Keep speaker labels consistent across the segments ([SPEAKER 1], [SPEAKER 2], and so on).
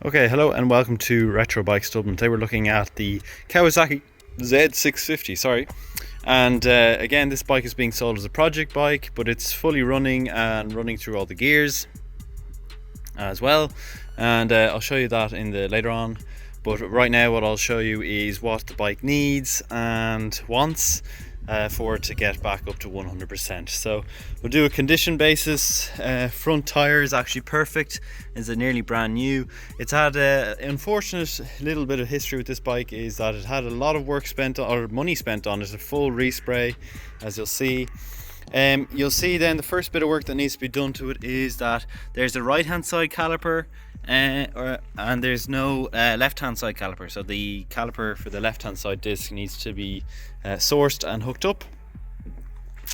[SPEAKER 1] Okay, hello and welcome to Retro Bikes Dublin. Today we're looking at the Kawasaki Z650, sorry. And again, this bike is being sold as a project bike, but it's fully running and running through all the gears as well. And I'll show you that later on. But right now what I'll show you is what the bike needs and wants for it to get back up to 100%. So we'll do a condition basis. Front tire is actually perfect. It's a nearly brand new. It's had an unfortunate little bit of history with this bike, is that it had a lot of work spent on, or money spent on it, a full respray, as you'll see. You'll see then the first bit of work that needs to be done to it is that there's a right hand side caliper and there's no left hand side caliper, so the caliper for the left hand side disc needs to be sourced and hooked up.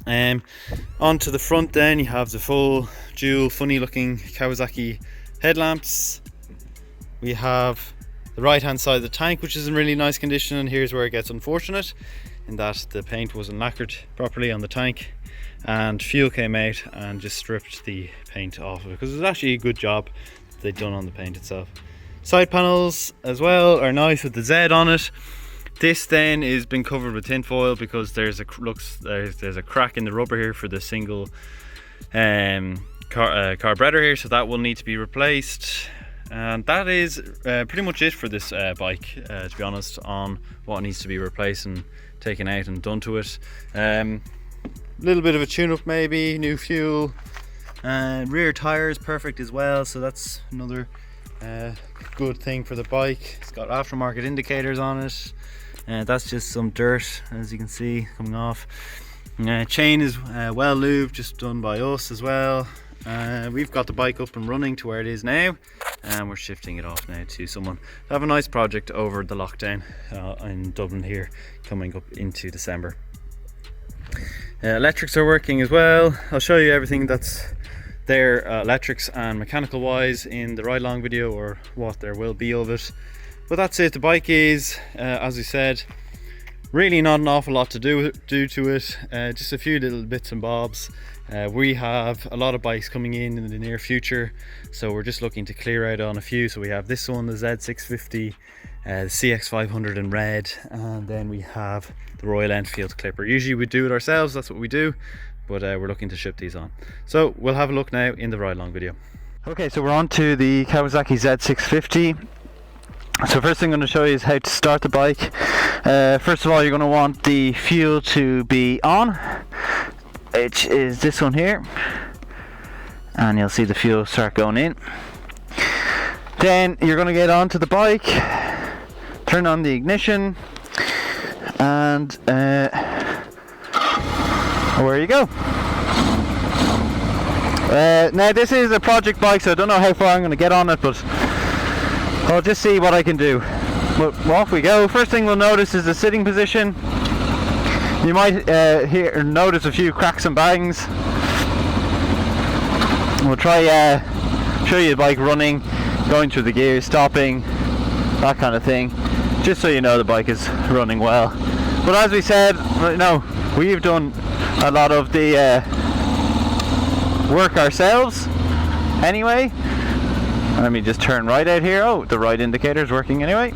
[SPEAKER 1] Onto the front then you have the full dual funny looking Kawasaki headlamps. We have the right hand side of the tank, which is in really nice condition, and here's where it gets unfortunate in that the paint wasn't lacquered properly on the tank and fuel came out and just stripped the paint off of it, because it was actually a good job they'd done on the paint itself. Side panels as well are nice with the Z on it. This then is been covered with tin foil because there's a crack in the rubber here for the single carburetor here, so that will need to be replaced. And that is pretty much it for this bike, to be honest, on what needs to be replaced and taken out and done to it. Little bit of a tune-up maybe, new fuel, rear tire is perfect as well, so that's another good thing for the bike. It's got aftermarket indicators on it. That's just some dirt, as you can see, coming off. Chain is well lubed, just done by us as well. We've got the bike up and running to where it is now, and we're shifting it off now to someone to have a nice project over the lockdown in Dublin here coming up into December. Electrics are working as well. I'll show you everything that's there, electrics and mechanical wise, in the ride along video, or what there will be of it. But that's it. The bike is, as we said, really not an awful lot to do to it, just a few little bits and bobs. We have a lot of bikes coming in the near future, so we're just looking to clear out on a few. So we have this one, the Z650, the CX500 in red, and then we have the Royal Enfield Clipper. Usually we do it ourselves, that's what we do, but we're looking to ship these on. So we'll have a look now in the ride along video. Okay, so we're on to the Kawasaki Z650. So first thing I'm going to show you is how to start the bike. First of all, you're going to want the fuel to be on, which is this one here, and you'll see the fuel start going in. Then you're going to get onto the bike, turn on the ignition, and where you go. Now this is a project bike, so I don't know how far I'm going to get on it, but I'll just see what I can do. But off we go. First thing we'll notice is the sitting position. You might notice a few cracks and bangs. We'll try show you the bike running, going through the gears, stopping, that kind of thing, just so you know the bike is running well. But as we said, we've done a lot of the work ourselves anyway. Let me just turn right out here. Oh, the right indicator is working anyway,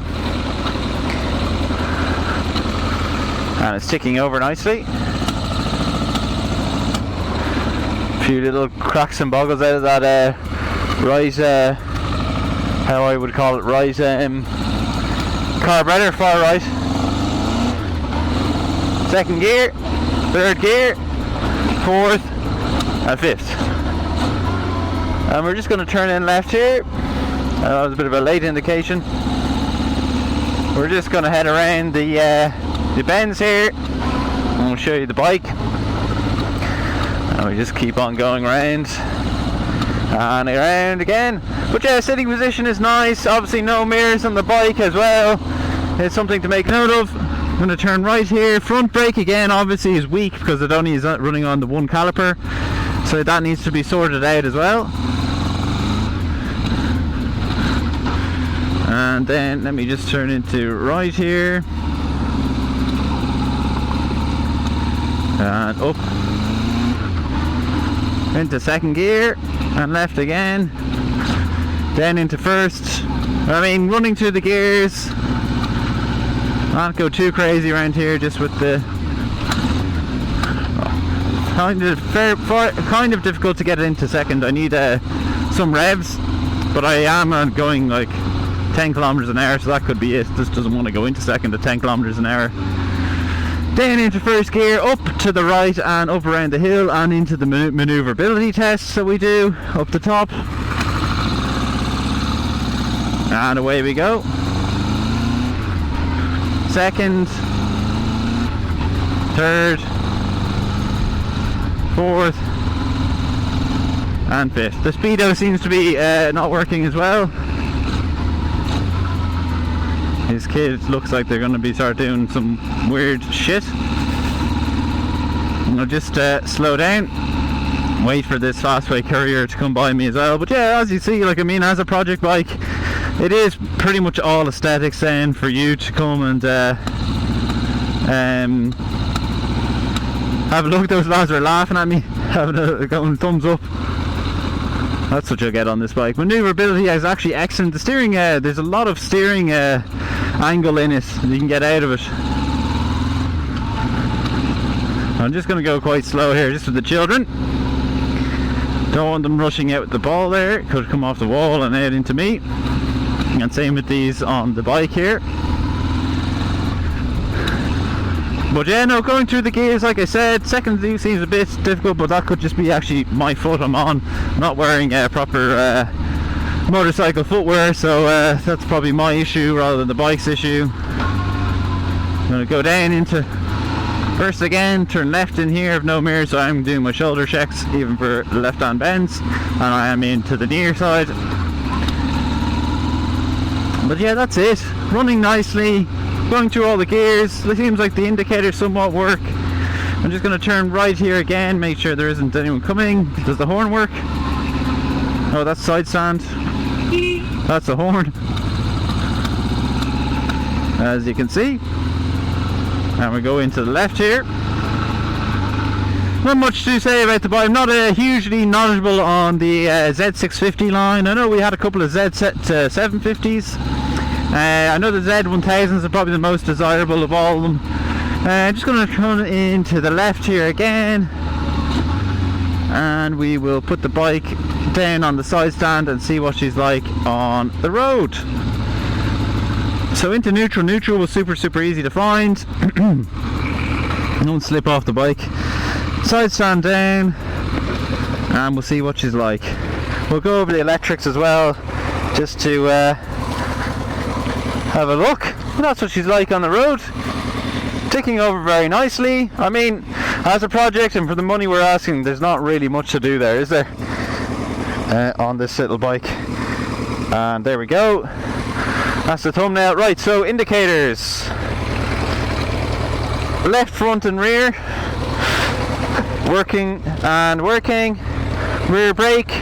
[SPEAKER 1] and it's ticking over nicely. A few little cracks and boggles out of that rise, how I would call it, rise carburetor, far right. Second gear, third gear, fourth and fifth. And we're just going to turn in left here. That was a bit of a late indication. We're just going to head around the bends here, and we'll show you the bike. And we just keep on going around and around again. But yeah, sitting position is nice. Obviously no mirrors on the bike as well. It's something to make note of. I'm going to turn right here. Front brake again obviously is weak because it only is running on the one caliper, so that needs to be sorted out as well. And then let me just turn into right here and up into second gear and left again, then into first, I mean, running through the gears, not go too crazy around here, just with the kind of difficult to get it into second. I need some revs, but I am going like 10 kilometers an hour, so that could be it. This doesn't want to go into second at 10 kilometers an hour. Then into first gear, up to the right and up around the hill and into the maneuverability tests that we do up the top. And away we go. Second, third, fourth and fifth. The speedo seems to be not working as well. His kids looks like they're going to be start doing some weird shit. I'll just slow down, wait for this fastway courier to come by me as well. But yeah, as you see, like, I mean, as a project bike, it is pretty much all aesthetics then for you to come and have a look. Those lads are laughing at me, having a going thumbs up. That's what you'll get on this bike. Maneuverability is actually excellent. The steering, there's a lot of steering angle in it you can get out of it. I'm just going to go quite slow here, just with the children. Don't want them rushing out with the ball there. It could come off the wall and out into me. And same with these on the bike here. But yeah, no, going through the gears, like I said, second view seems a bit difficult, but that could just be actually my foot I'm on. I'm not wearing proper motorcycle footwear, so that's probably my issue rather than the bike's issue. I'm going to go down into first again, turn left in here, have no mirror, so I'm doing my shoulder checks even for left hand bends, and I am into the near side. But yeah, that's it. Running nicely, going through all the gears. It seems like the indicators somewhat work. I'm just going to turn right here again, make sure there isn't anyone coming. Does the horn work? Oh, that's side stand. That's the horn, as you can see. And we go into the left here. Not much to say about the bike. I'm not hugely knowledgeable on the Z650 line. I know we had a couple of Z750s. I know the Z1000s are probably the most desirable of all of them. I'm just going to turn into the left here again, and we will put the bike down on the side stand and see what she's like on the road. So into neutral. Neutral was super easy to find. Don't slip off the bike. Side stand down, and we'll see what she's like. We'll go over the electrics as well, just to have a look. And that's what she's like on the road. Ticking over very nicely. I mean, as a project and for the money we're asking, there's not really much to do there, is there? On this little bike. And there we go. That's the thumbnail. Right, so indicators. Left front and rear. Working and working. Rear brake.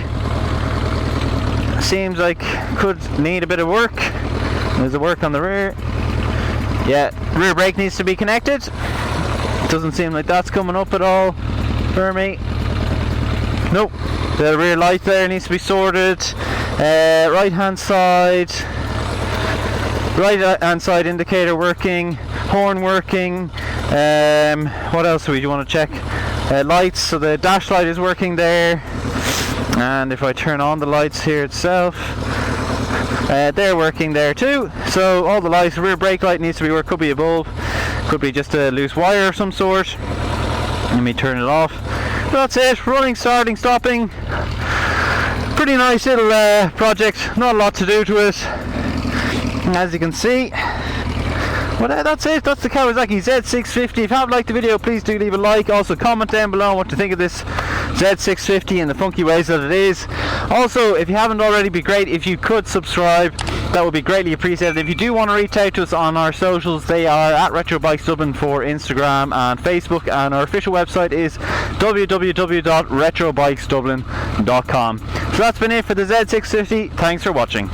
[SPEAKER 1] Seems like could need a bit of work. There's the work on the rear. Yeah, rear brake needs to be connected. Doesn't seem like that's coming up at all for me. Nope. The rear light there needs to be sorted. Right hand side indicator working. Horn working. What else do we want to check? Lights, so the dash light is working there. And if I turn on the lights here itself, they're working there too. So all the lights, rear brake light needs to be working. Could be a bulb, could be just a loose wire of some sort. Let me turn it off. But that's it. Running, starting, stopping. Pretty nice little project. Not a lot to do to it, as you can see. But that's it. That's the Kawasaki Z650. If you have liked the video, please do leave a like. Also comment down below what you think of this Z650 and the funky ways that it is. Also, if you haven't already, it'd be great if you could subscribe. That would be greatly appreciated. If you do want to reach out to us on our socials, they are at Retro Bikes Dublin for Instagram and Facebook, and our official website is www.retrobikesdublin.com. So that's been it for the Z650. Thanks for watching.